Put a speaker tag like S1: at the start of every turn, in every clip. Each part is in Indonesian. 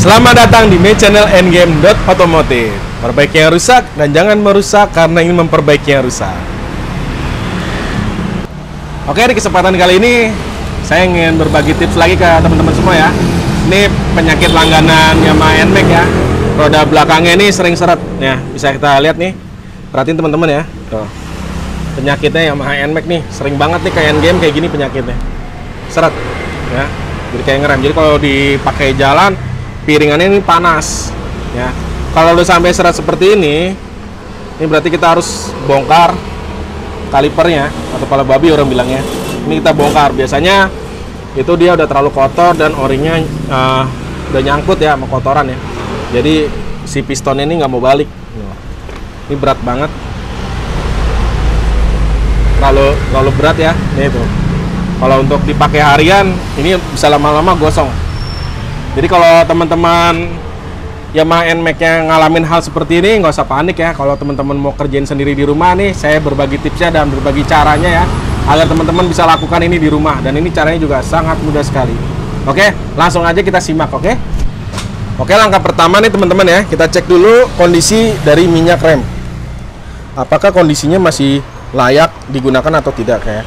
S1: Selamat datang di My Channel Endgame.Otomotif. Perbaiki yang rusak dan jangan merusak karena ingin memperbaiki yang rusak. Oke, di kesempatan kali ini saya ingin berbagi tips lagi ke teman-teman semua ya. Ini penyakit langganan Yamaha NMAX ya. Roda belakangnya ini sering seret. Ya, bisa kita lihat nih. Perhatiin teman-teman ya. Tuh. Penyakitnya Yamaha NMAX nih, sering banget nih kayak Endgame kayak gini penyakitnya. Seret ya. Jadi kayak ngerem. Jadi kalau dipakai jalan piringannya ini panas ya. Kalau udah sampai seret seperti ini berarti kita harus bongkar kalipernya atau pala babi orang bilangnya. Ini kita bongkar. Biasanya itu dia udah terlalu kotor dan o-ringnya udah nyangkut ya sama kotoran ya. Jadi si piston ini nggak mau balik. Ini berat banget. Terlalu berat ya. Ini tuh. Kalau untuk dipakai harian ini bisa lama-lama gosong. Jadi kalau teman-teman Yamaha NMAX-nya ngalamin hal seperti ini, nggak usah panik ya. Kalau teman-teman mau kerjain sendiri di rumah nih, saya berbagi tipsnya dan berbagi caranya ya, agar teman-teman bisa lakukan ini di rumah. Dan ini caranya juga sangat mudah sekali. Oke, langsung aja kita simak, oke? Oke, langkah pertama nih teman-teman ya, kita cek dulu kondisi dari minyak rem. Apakah kondisinya masih layak digunakan atau tidak kayak?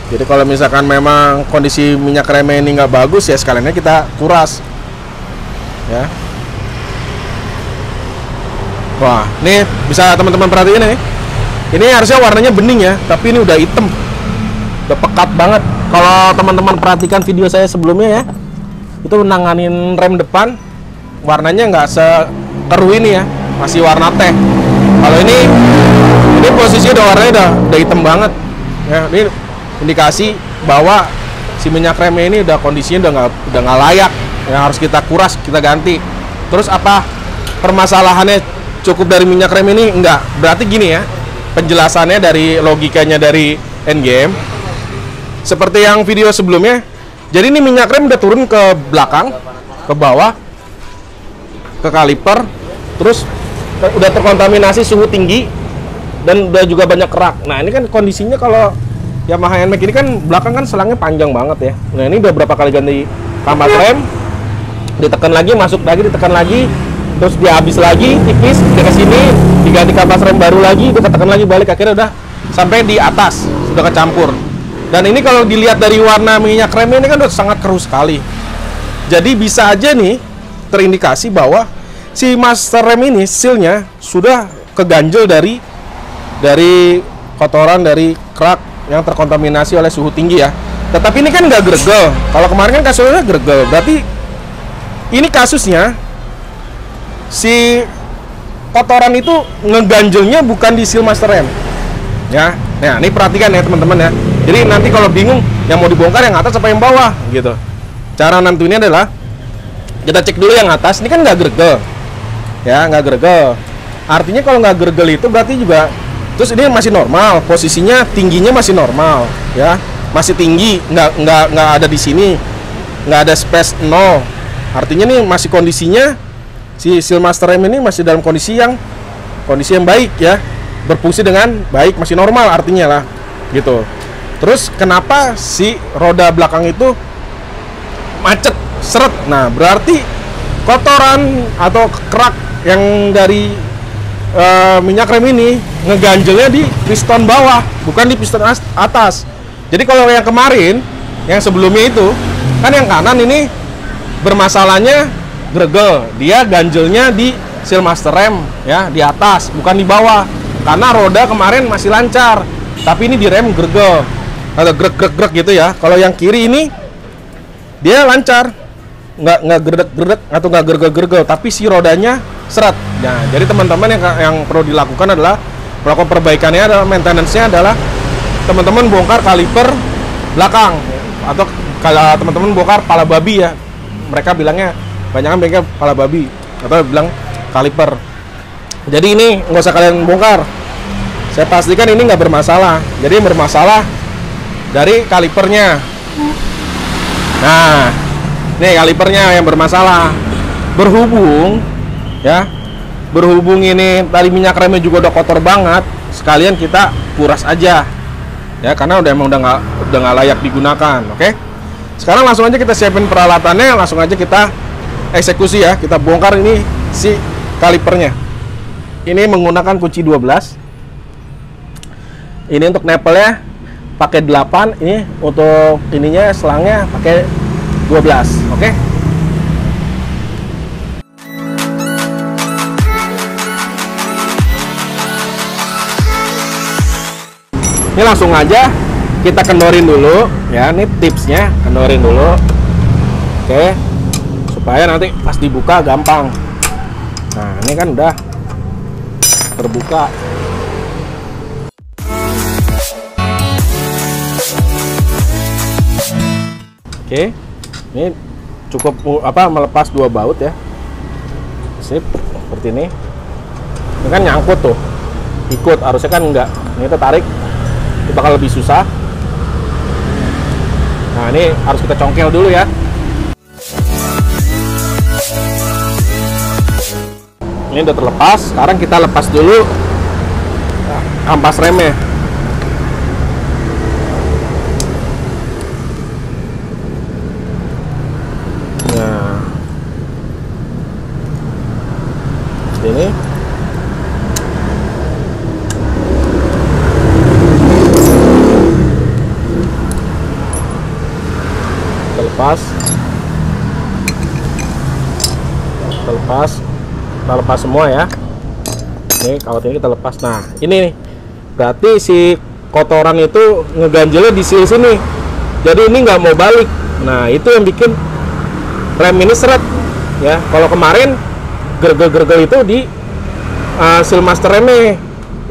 S1: Jadi kalau misalkan memang kondisi minyak remnya ini nggak bagus ya, sekaliannya kita kuras ya. Wah, ini bisa teman-teman perhatiin nih. Ini harusnya warnanya bening ya, tapi ini udah hitam, udah pekat banget. Kalau teman-teman perhatikan video saya sebelumnya ya, itu nanganin rem depan, warnanya nggak sekeruh ini ya, masih warna teh. Kalau ini posisi udah warnanya udah hitam banget ya. Ini indikasi bahwa si minyak remnya ini udah kondisinya udah nggak layak ya, harus kita kuras, kita ganti. Terus apa permasalahannya cukup dari minyak rem ini? Enggak, berarti gini ya penjelasannya dari logikanya dari Endgame seperti yang video sebelumnya. Jadi ini minyak rem udah turun ke belakang, ke bawah, ke kaliper, terus udah terkontaminasi suhu tinggi dan udah juga banyak kerak. Nah ini kan kondisinya kalau Yamaha NMAX ini kan belakang kan selangnya panjang banget ya. Nah ini udah berapa kali ganti kampas rem, ditekan lagi, masuk lagi, ditekan lagi, terus dia habis lagi tipis, dia ke sini diganti kampas rem baru lagi, dia tekan lagi balik, akhirnya udah sampai di atas, sudah kecampur. Dan ini kalau dilihat dari warna minyak rem ini kan udah sangat keruh sekali. Jadi bisa aja nih terindikasi bahwa si master rem ini sealnya sudah keganjel dari kotoran, dari kerak yang terkontaminasi oleh suhu tinggi ya. Tetapi ini kan nggak gregel. Kalau kemarin kan kasusnya gregel, berarti ini kasusnya si kotoran itu ngeganjelnya bukan di seal master rem ya. Nah ini perhatikan ya teman-teman ya. Jadi nanti kalau bingung yang mau dibongkar yang atas apa yang bawah gitu, cara nentuinnya adalah kita cek dulu yang atas. Ini kan nggak gregel ya, nggak gregel. Artinya kalau nggak gregel itu berarti juga, terus ini masih normal, posisinya tingginya masih normal ya, masih tinggi, nggak ada di sini, nggak ada space 0. Artinya nih masih kondisinya si seal master rem ini masih dalam kondisi yang baik ya, berfungsi dengan baik, masih normal artinya lah gitu. Terus kenapa si roda belakang itu macet, seret? Nah berarti kotoran atau kerak yang dari minyak rem ini ngeganjelnya di piston bawah, bukan di piston atas. Jadi kalau yang kemarin, yang sebelumnya itu kan yang kanan ini bermasalahnya gregel, dia ganjelnya di seal master rem ya, di atas bukan di bawah. Karena roda kemarin masih lancar, tapi ini di rem gregel atau grek gitu ya. Kalau yang kiri ini dia lancar, nggak gredek atau nggak gergel, tapi si rodanya seret. Nah, jadi teman-teman yang perlu dilakukan adalah melakukan perbaikannya, adalah maintenance-nya adalah teman-teman bongkar kaliper belakang atau kalau teman-teman bongkar pala babi ya. Mereka bilangnya banyak kan bengkel pala babi atau bilang kaliper. Jadi ini nggak usah kalian bongkar. Saya pastikan ini nggak bermasalah. Jadi yang bermasalah dari kalipernya. Nah, nih kalipernya yang bermasalah. Berhubung ini tadi minyak remnya juga udah kotor banget, sekalian kita kuras aja ya, karena udah nggak layak digunakan. Oke, sekarang langsung aja kita siapin peralatannya, langsung aja kita eksekusi ya. Kita bongkar ini si kalipernya. Ini menggunakan kunci 12. Ini untuk nepelnya pakai 8, ini untuk ininya selangnya pakai 12. Oke. Ini langsung aja kita kendorin dulu ya. Ini tipsnya, kendorin dulu. Oke. Supaya nanti pas dibuka gampang. Nah, ini kan udah terbuka. Oke. Ini cukup melepas 2 baut ya. Sip, seperti ini. Ini kan nyangkut tuh. Ikut, harusnya kan enggak. Ini kita tarik, itu bakal lebih susah. Nah, ini harus kita congkel dulu ya. Ini udah terlepas. Sekarang kita lepas dulu ampas remnya. Nah, ini kita lepas semua ya. Ini kalau ini kita lepas. Nah, ini nih, berarti si kotoran itu ngeganjelnya di sini. Jadi ini nggak mau balik. Nah, itu yang bikin rem ini seret ya. Kalau kemarin gergel-gergel itu di seal master remnya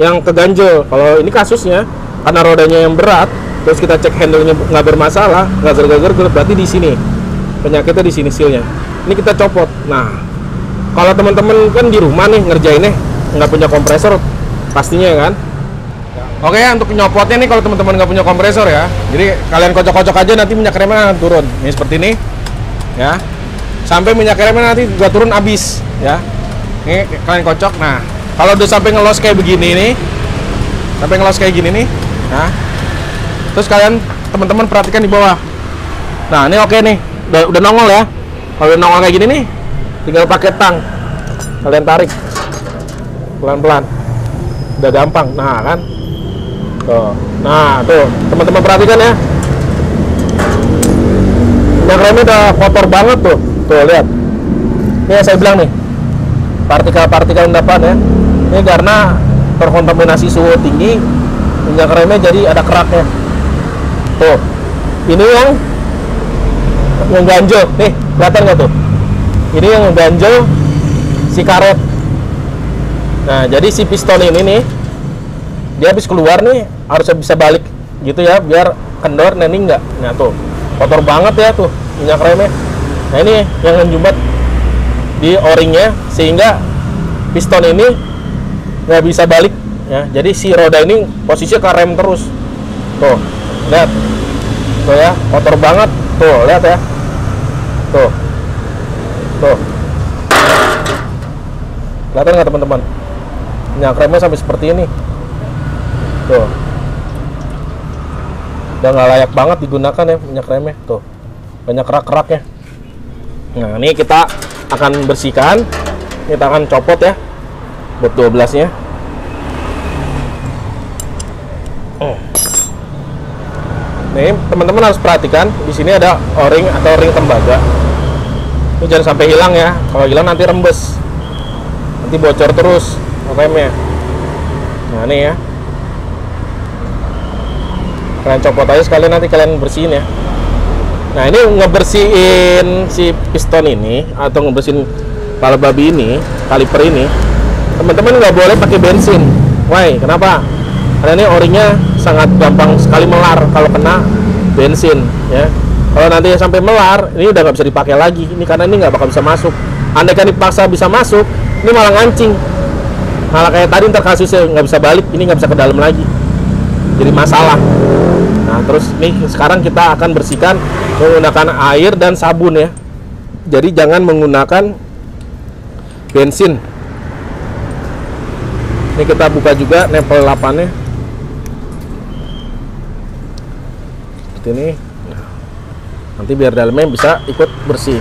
S1: yang keganjel. Kalau ini kasusnya karena rodanya yang berat, terus kita cek handle-nya nggak bermasalah, nggak gergel-gergel, berarti di sini penyakitnya, di sini sealnya. Ini kita copot. Nah, kalau teman-teman kan di rumah nih ngerjainnya nggak punya kompresor pastinya kan. Oke, untuk nyopotnya nih kalau teman-teman nggak punya kompresor ya, jadi kalian kocok-kocok aja, nanti minyak remnya turun. Ini seperti ini ya, sampai minyak remnya nanti juga turun habis ya. Ini kalian kocok. Nah, kalau udah sampai ngelos kayak begini nih, sampai ngelos kayak gini nih, nah terus kalian teman-teman perhatikan di bawah. Nah, ini oke nih, udah nongol ya. Kalau udah nongol kayak gini nih, tinggal pakai tang, kalian tarik pelan-pelan, udah gampang. Nah kan, tuh. Nah tuh, teman-teman perhatikan ya, minyak remnya udah kotor banget tuh. Tuh lihat, ini yang saya bilang nih, partikel-partikel endapan ya. Ini karena terkontaminasi suhu tinggi, minyak remnya jadi ada keraknya. Tuh, ini yang ganjel nih, kelihatan nggak tuh? Ini yang ganjel si karet. Nah, jadi si piston ini nih, dia habis keluar nih harusnya bisa balik gitu ya, biar kendor. Nah, ini enggak. Nah tuh, kotor banget ya tuh minyak remnya. Nah, ini yang menjumbat di o-ringnya sehingga piston ini nggak bisa balik ya. Jadi si roda ini posisinya ke rem terus. Tuh, lihat tuh ya, kotor banget tuh, lihat ya, tuh kelihatan nggak teman-teman, minyak remnya sampai seperti ini tuh, udah nggak layak banget digunakan ya minyak remnya. Tuh, banyak kerak-keraknya. Nah, ini kita akan bersihkan, kita akan copot ya buat 12 nya. Nih, teman-teman harus perhatikan, di sini ada o-ring atau ring tembaga. Ini jangan sampai hilang ya. Kalau hilang nanti rembes, nanti bocor terus remnya. Nah, ini ya, kalian copot aja sekalian, nanti kalian bersihin ya. Nah, ini ngebersihin si piston ini atau ngebersihin kepala babi ini, kaliper ini, teman-teman nggak boleh pakai bensin. Why? Kenapa? Karena ini o-ringnya sangat gampang sekali melar kalau kena bensin ya. Kalau nanti sampai melar, ini udah nggak bisa dipakai lagi. Ini karena ini nggak bakal bisa masuk. Andai kan dipaksa bisa masuk, ini malah ngancing. Malah kayak tadi ntar kasusnya nggak bisa balik, ini nggak bisa ke dalam lagi. Jadi masalah. Nah, terus nih sekarang kita akan bersihkan menggunakan air dan sabun ya. Jadi jangan menggunakan bensin. Ini kita buka juga nempel lapannya seperti ini. Nah, nanti biar dalamnya bisa ikut bersih.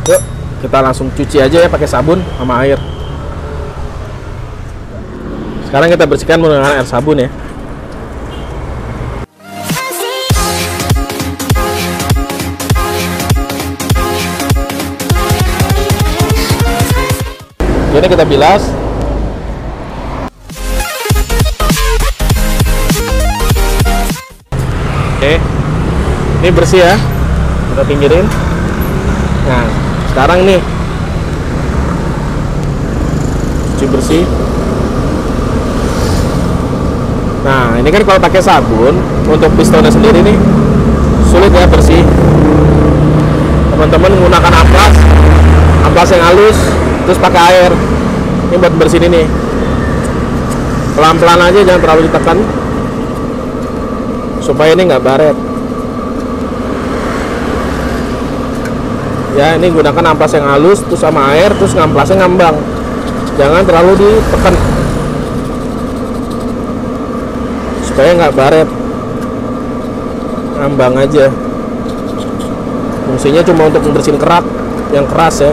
S1: Yuk, kita langsung cuci aja ya pakai sabun sama air. Sekarang kita bersihkan menggunakan air sabun ya. Ini kita bilas. Oke, ini bersih ya, kita pinggirin. Nah, sekarang nih cuci bersih. Nah, ini kan kalau pakai sabun, untuk pistonnya sendiri nih sulit ya bersih. Teman-teman menggunakan amplas yang halus, terus pakai air. Ini buat bersihin ini. Pelan-pelan aja, jangan terlalu ditekan, supaya ini nggak baret. Ya, ini gunakan amplas yang halus, terus sama air, terus ngamplasnya ngambang. Jangan terlalu ditekan, supaya nggak baret, ngambang aja. Fungsinya cuma untuk membersihin kerak yang keras ya.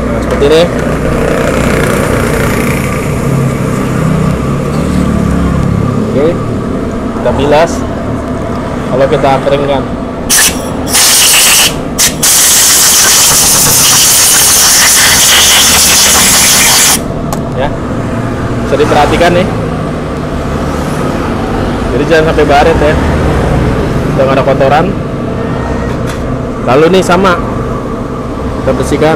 S1: Nah, seperti ini. Oke, kita bilas. Kalau kita keringkan, ya, bisa diperhatikan nih. Jadi jangan sampai baret ya, jangan ada kotoran. Lalu nih sama, kita bersihkan.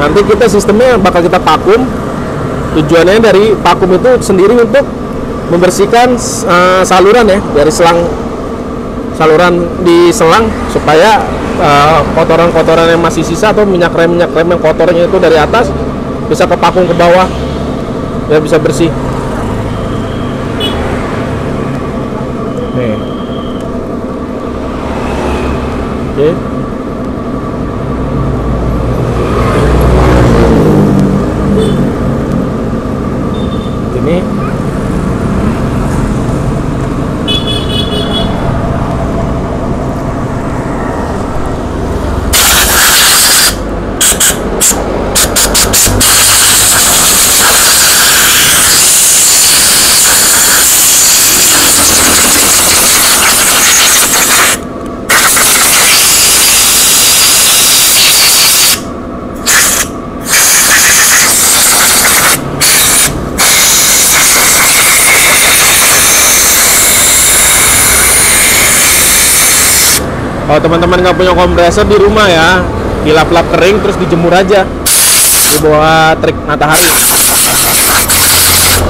S1: Nanti kita sistemnya bakal kita vakum. Tujuannya dari vakum itu sendiri untuk membersihkan saluran ya, dari saluran di selang, supaya kotoran-kotoran yang masih sisa atau minyak rem yang kotornya itu dari atas bisa ke vakum ke bawah, ya bisa bersih. Nih. Oke. Ini kalau teman-teman nggak punya kompresor di rumah ya, dilap-lap kering terus dijemur aja di bawah terik matahari.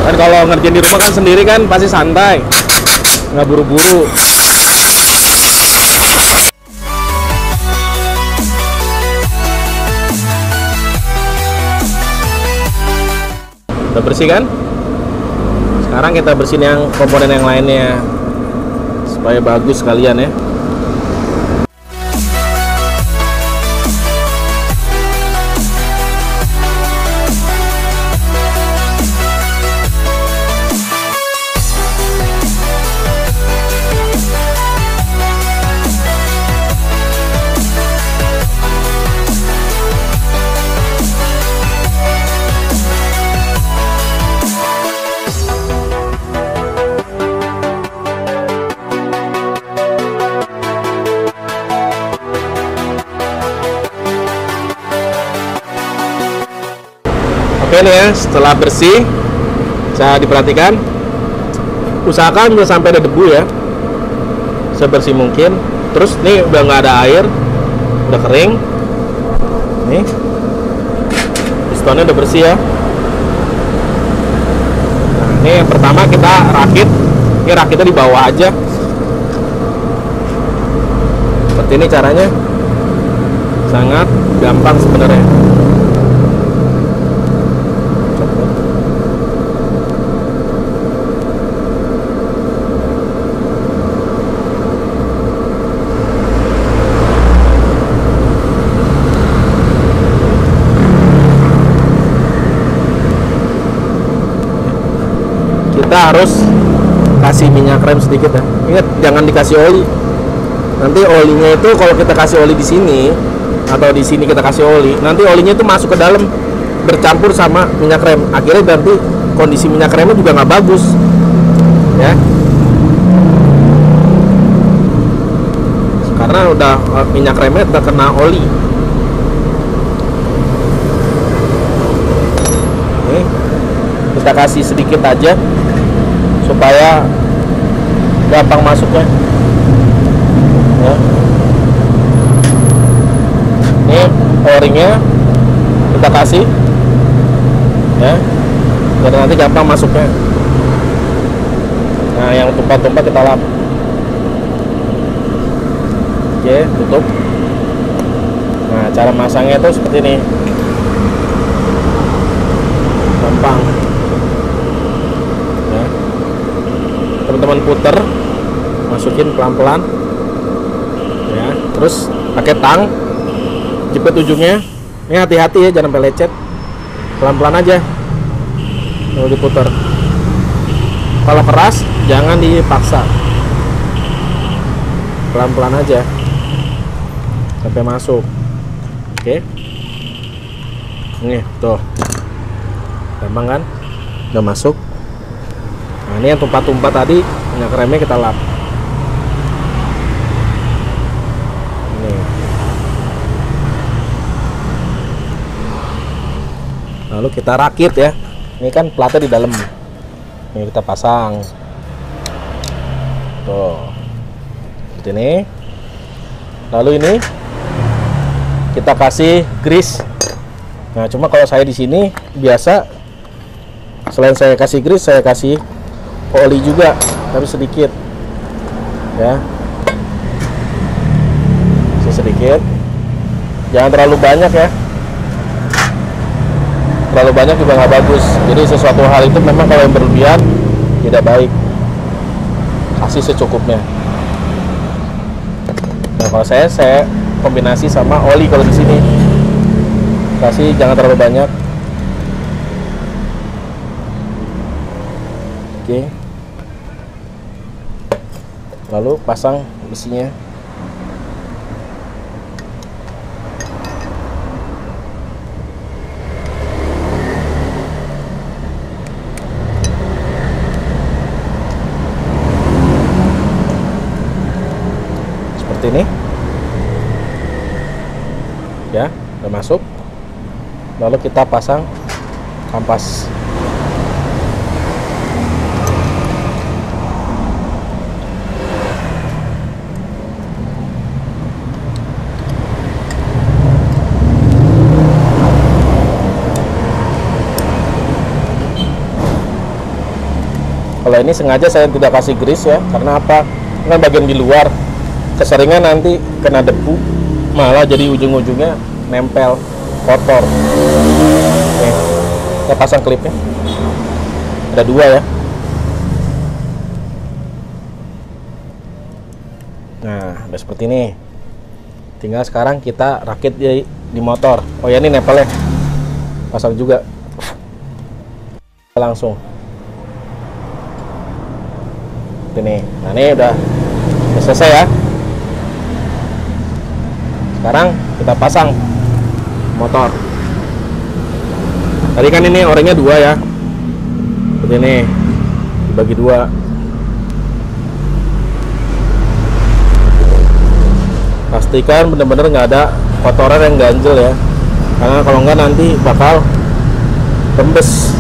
S1: Kan kalau ngerjain di rumah kan sendiri kan pasti santai, nggak buru-buru. Udah bersih kan? Sekarang kita bersihin yang komponen yang lainnya supaya bagus sekalian ya. Oke nih ya, setelah bersih, saya diperhatikan, usahakan jangan sampai ada debu ya, sebersih mungkin. Terus nih udah nggak ada air, udah kering. Nih, pistonnya udah bersih ya. Nah, ini yang pertama kita rakit. Ini rakitnya di bawah aja. Seperti ini caranya, sangat gampang sebenarnya. terus kasih minyak rem sedikit ya. Ingat jangan dikasih oli. Nanti olinya itu kalau kita kasih oli di sini atau di sini kita kasih oli, nanti olinya itu masuk ke dalam bercampur sama minyak rem. Akhirnya nanti kondisi minyak remnya juga nggak bagus ya. Karena udah minyak remnya terkena oli. Oke. Kita kasih sedikit aja supaya gampang masuknya ya. Ini o-ringnya kita kasih ya, biar nanti gampang masuknya. Nah, yang tumpah-tumpah kita lap. Oke, tutup. Nah, cara masangnya itu seperti ini, gampang ya. Teman-teman puter, masukin pelan-pelan ya, terus pakai tang, jepit ujungnya. Ini hati-hati ya, jangan sampai lecet, pelan-pelan aja lalu diputar. Kalau keras jangan dipaksa, pelan-pelan aja sampai masuk. Oke, ini tuh gampang kan, udah masuk. Nah, ini yang tumpah-tumpah tadi minyak remnya kita lap. Ini. Lalu kita rakit ya. Ini kan platnya di dalam. Ini kita pasang. Tuh. Seperti ini. Lalu ini kita kasih grease. Nah, cuma kalau saya di sini biasa selain saya kasih grease, saya kasih oli juga, tapi sedikit. Ya. Sedikit. Jangan terlalu banyak ya. Terlalu banyak juga nggak bagus. Jadi sesuatu hal itu memang kalau yang berlebihan tidak baik. Kasih secukupnya. Nah, kalau saya kombinasi sama oli kalau di sini. Kasih jangan terlalu banyak. Oke. Lalu pasang besinya. Ini ya, udah masuk. Lalu kita pasang kampas. Kalau ini sengaja saya tidak kasih grease ya, karena apa? Karena bagian di luar keseringan nanti kena debu, malah jadi ujung-ujungnya nempel kotor. Oke, kita pasang klipnya. Ada dua ya. Nah, udah seperti ini. Tinggal sekarang kita rakit di motor. Oh ya, ini nempelnya pasang juga. Langsung ini. Nah, ini udah selesai ya. Sekarang kita pasang motor. Tadi kan ini o-ringnya dua ya, seperti ini, dibagi dua. Pastikan benar-benar nggak ada kotoran yang ganjel ya, karena kalau nggak nanti bakal rembes.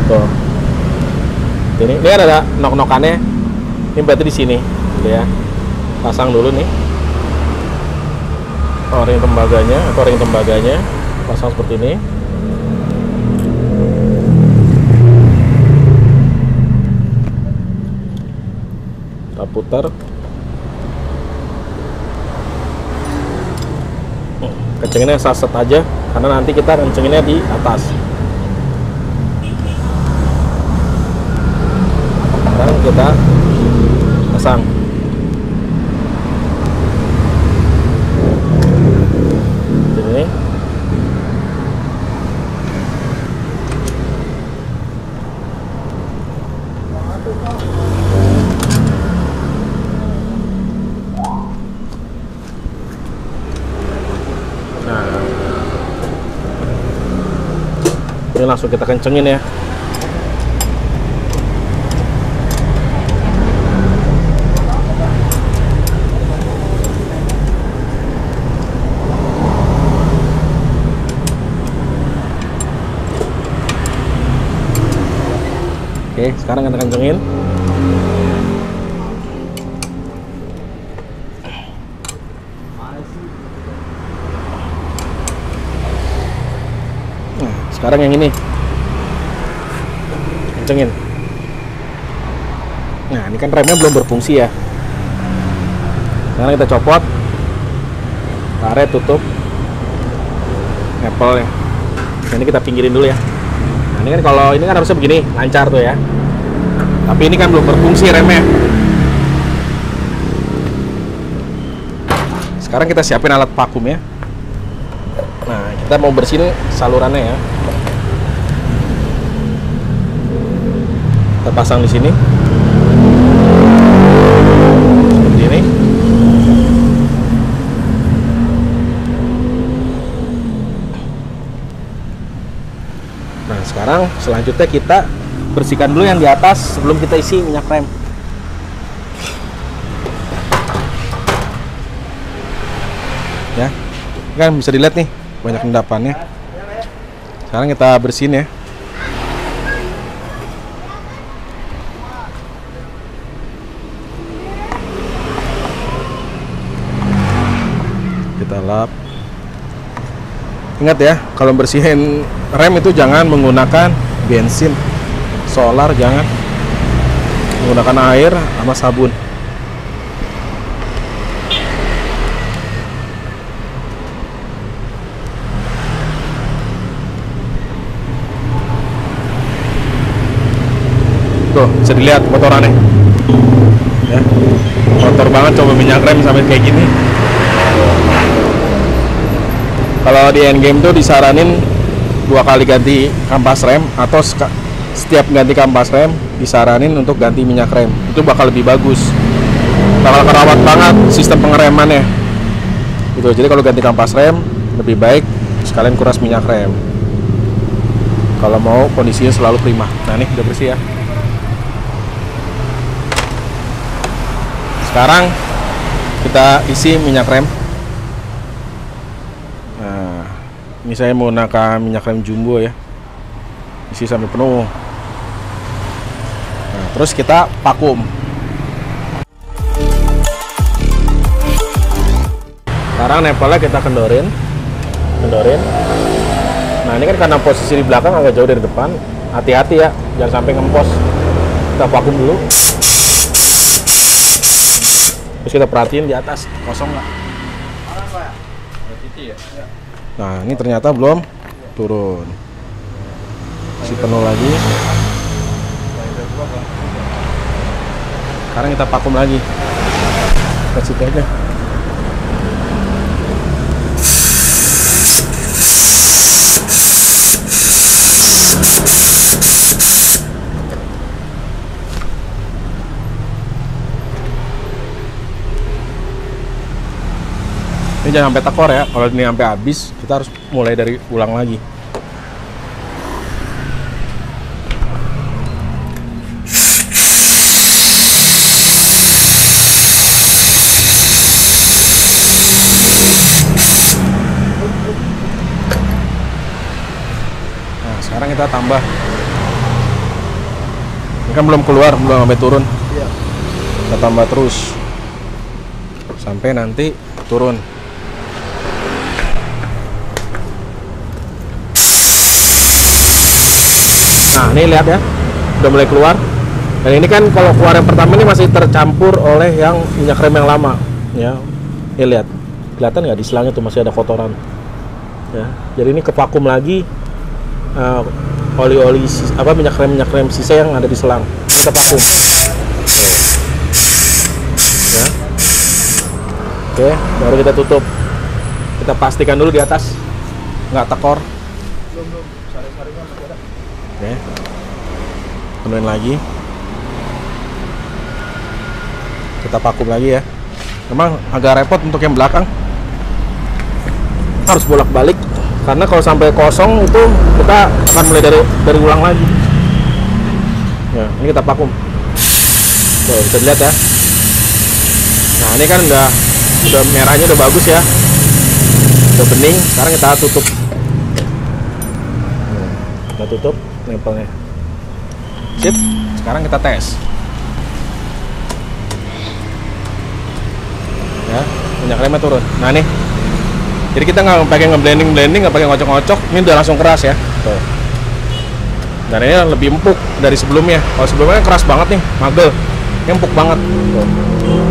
S1: Tuh, ini ada nok-nokannya. Ini berarti di sini, gitu ya. Pasang dulu nih. O-ring tembaganya atau ring tembaganya pasang seperti ini. Kita putar. Kencenginnya saset aja, karena nanti kita kencenginnya di atas. Sekarang kita pasang. Ini. Ini langsung kita kencengin ya. Oke, sekarang kita kencengin. Nah, sekarang yang ini kencengin. Nah, ini kan remnya belum berfungsi ya. Sekarang kita copot, karet, tutup Apple ya. Nah, ini kita pinggirin dulu ya. Nah, ini kan kalau ini kan harusnya begini, lancar tuh ya. Tapi ini kan belum berfungsi remnya. Sekarang kita siapin alat vakum ya. Nah, kita mau bersihin salurannya ya. Kita pasang di sini. Seperti ini. Nah, sekarang selanjutnya kita bersihkan dulu yang di atas sebelum kita isi minyak rem. Ya, kan bisa dilihat nih banyak endapannya. Sekarang kita bersihin ya. Kita lap. Ingat ya, kalau bersihin rem itu jangan menggunakan bensin, solar jangan. Menggunakan air sama sabun. Tuh, bisa dilihat kotorannya. Ya. Kotor banget, coba minyak rem sampai kayak gini. Kalau di endgame tuh disaranin 2 kali ganti kampas rem, atau setiap ganti kampas rem disaranin untuk ganti minyak rem. Itu bakal lebih bagus. Bakal kerawat banget sistem pengeremannya. Gitu. Jadi kalau ganti kampas rem lebih baik sekalian kuras minyak rem. Kalau mau kondisinya selalu prima. Nah, ini udah bersih ya. Sekarang kita isi minyak rem. Nah, ini saya menggunakan minyak rem jumbo ya. Isi sampai penuh. Nah, terus kita vakum. Sekarang nempelnya kita kendorin. Nah, ini kan karena posisi di belakang agak jauh dari depan. Hati-hati ya, jangan sampai ngempos. Kita vakum dulu. Terus kita perhatiin di atas kosong nggak? Nah, ini ternyata belum turun. Isi penuh lagi. Sekarang kita vakum lagi. Kasih aja. Ini jangan sampai tekor ya. Kalau ini sampai habis, kita harus mulai dari ulang lagi. Nah, sekarang kita tambah. Ini kan belum keluar, belum sampai turun. Kita tambah terus sampai nanti turun. Nah, ini lihat ya, udah mulai keluar. Dan ini kan kalau keluar yang pertama ini masih tercampur oleh yang minyak rem yang lama, ya. Ini lihat, kelihatan nggak di selangnya tuh masih ada kotoran. Ya, jadi ini ke vakum lagi oli-oli minyak rem sisa yang ada di selang. Ini kita vakum. Ya. Oke, baru kita tutup. Kita pastikan dulu di atas nggak tekor. Oke, penuhin lagi. Kita vakum lagi ya. Memang agak repot untuk yang belakang, harus bolak-balik Karena kalau sampai kosong itu kita akan mulai dari ulang lagi. Nah, ini kita vakum. Tuh, bisa dilihat ya. Nah, ini kan udah merahnya udah bagus ya. Udah bening. Sekarang kita tutup. Kita tutup nempelnya. Sip. Sekarang kita tes. Ya, minyak remnya turun. Nah, nih. Jadi kita nggak pakai ngeblending, nggak pakai ngocok-ngocok. Ini udah langsung keras ya. Tuh. Dan ini lebih empuk dari sebelumnya. Kalau sebelumnya keras banget nih, magel. Ini empuk banget. Tuh.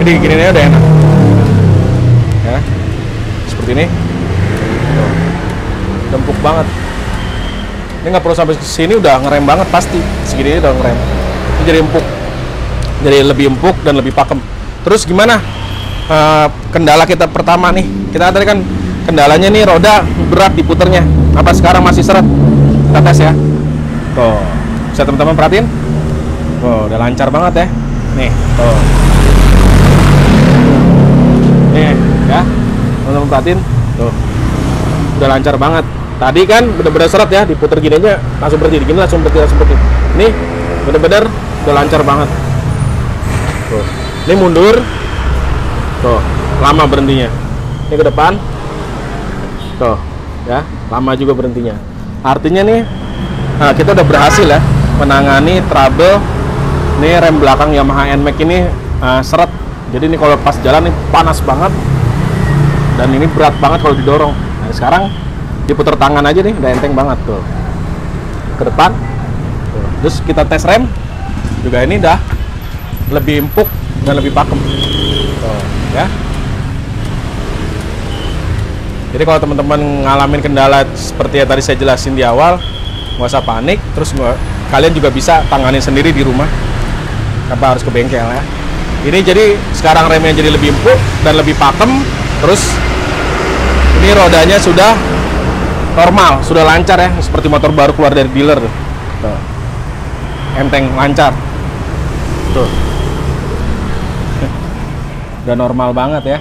S1: Jadi gini udah enak. Ya, seperti ini. Tuh. Udah empuk banget. Ini nggak perlu sampai sini udah ngerem banget pasti. Segini udah ngerem. Ini jadi empuk. Jadi lebih empuk dan lebih pakem. Terus gimana? Kendala kita pertama nih. Kita tadi kan kendalanya nih roda berat diputernya. Apa sekarang masih seret? Kita tes ya. Tuh, bisa teman-teman perhatiin. Tuh, udah lancar banget ya. Nih, tuh. Nih, ya. Teman-teman perhatiin. Tuh. Udah lancar banget. Tadi kan bener-bener seret ya, diputer gini aja langsung berhenti. Gini langsung berhenti. Nih, bener-bener udah lancar banget. Tuh. Ini mundur. Tuh, lama berhentinya. Ini ke depan. Tuh, ya, lama juga berhentinya. Artinya nih, nah, kita udah berhasil ya menangani trouble. Ini rem belakang Yamaha NMAX ini seret. Jadi ini kalau pas jalan nih panas banget. Dan ini berat banget kalau didorong. Nah, sekarang diputar tangan aja nih, udah enteng banget tuh. Ke depan. Tuh. Terus kita tes rem. Juga ini udah lebih empuk dan lebih pakem. Tuh, ya. Jadi kalau teman-teman ngalamin kendala seperti yang tadi saya jelasin di awal, nggak usah panik. Terus kalian juga bisa tangani sendiri di rumah, tanpa harus ke bengkel ya. Ini jadi sekarang remnya jadi lebih empuk dan lebih pakem. Terus ini rodanya sudah normal, sudah lancar ya, seperti motor baru keluar dari dealer tuh. Tuh. Enteng, lancar. Tuh. Udah normal banget ya.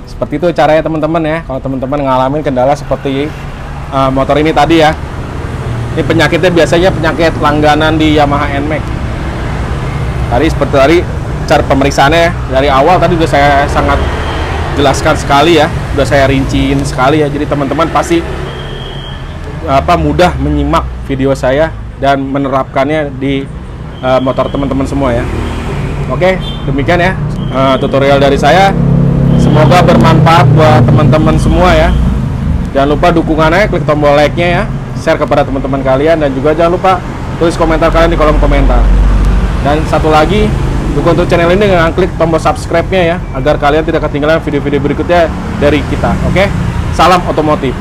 S1: Seperti itu caranya teman-teman ya. Kalau teman-teman ngalamin kendala seperti motor ini tadi ya. Ini penyakitnya biasanya penyakit langganan di Yamaha NMAX. Tadi seperti tadi cara pemeriksaannya dari awal tadi udah saya sangat jelaskan sekali ya. Udah saya rinciin sekali ya. Jadi teman-teman pasti mudah menyimak video saya dan menerapkannya di motor teman-teman semua ya. Oke, demikian ya tutorial dari saya. Semoga bermanfaat buat teman-teman semua ya. Jangan lupa dukungannya, klik tombol like-nya ya, share kepada teman-teman kalian, dan juga jangan lupa tulis komentar kalian di kolom komentar. Dan satu lagi, dukung untuk channel ini dengan klik tombol subscribe-nya ya, agar kalian tidak ketinggalan video-video berikutnya dari kita. Oke? Salam otomotif.